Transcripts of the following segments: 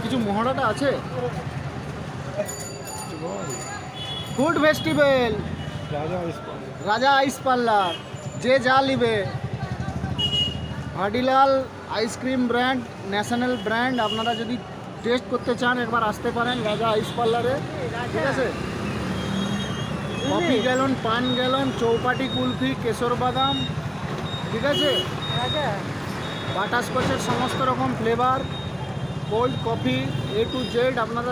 কিছু মহড়াটা আছে। Food festival রাজা আইস পার্লার, যে যা নিবে। ভাটিলাল আইসক্রিম ব্র্যান্ড, ন্যাশনাল ব্র্যান্ড। আপনারা যদি টেস্ট করতে চান একবার আসতে পারেন রাজা আইস পার্লারে, ঠিক আছে। কফি গ্যালন, পান গ্যালন, চৌপাটি কুলফি, কেশর বাদাম, ঠিক আছে। বাটারস্কচের সমস্ত রকম flavour, cold coffee A to Z আপনারা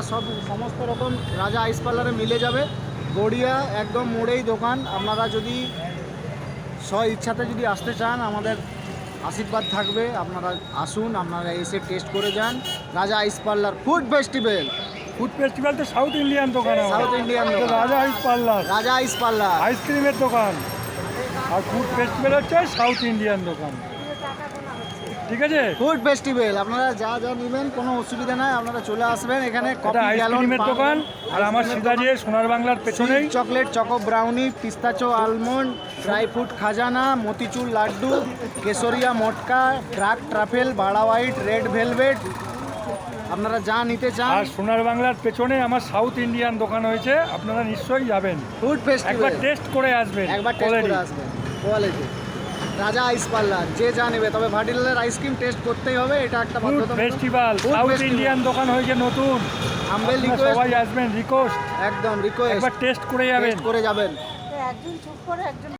সমস্ত রকম রাজা আইস পার্লারে মিলে যাবে। গড়িয়া একদম মোড়েই দোকান। আপনারা যদি ইচ্ছাতে যদি আসতে চান আমাদের আশীর্বাদ থাকবে। আপনারা আসুন, আপনারা এসে টেস্ট করে যান। Raja ice parlour food festival. Food festival তো সাউথ ইন্ডিয়ান দোকান, সাউথ ইন্ডিয়ান দোকান। Raja ice parlour, Raja ice parlour আইসক্রিমের দোকান। আর ফুড ফেস্টিভ্যাল হচ্ছে সাউথ ইন্ডিয়ান দোকান, ঠিক আছে। ফুড ফেস্টিভ্যাল আপনারা যা যা নেবেন কোনো অসুবিধা নাই, আপনারা চলে আসবেন এখানে। এটা কফি গ্যালন, আইসক্রিমের দোকান। আর আমার সিদাজে সোনার বাংলার পেছনেই chocolate, choco brownie, pistachio almond, dry fruit খাজানা, মতিচুর লাড্ডু, কেশরিয়া মটকা, ডার্ক ট্রাফেল, বাড়া হোয়াইট, রেড ভেলভেট, আপনারা যা নিতে চান। আর সোনার বাংলার পেছনে আমার সাউথ ইন্ডিয়ান দোকান হয়েছে, আপনারা নিশ্চয়ই যাবেন, ফুড একবার ফেস্টিভ্যাল টেস্ট করে আসবেন। একবার টেস্ট করে আসবেন। কোয়ালিটি রাজা আইস পার্লার, যে যা নেবে। তবে ভাটিলালের আইসক্রিম টেস্ট করতেই হবে, এটা একটা ফুড বাধ্যতামূলক। Festival Food south festival। Indian দোকান হয়েছে নতুন, হাম্বেল আপনারা রিকোয়েস্ট, সবাই আসবেন, রিকোয়েস্ট একদম রিকোয়েস্ট, একবার টেস্ট করে যাবেন। করে যাবেন। একজন চুপ করে একজন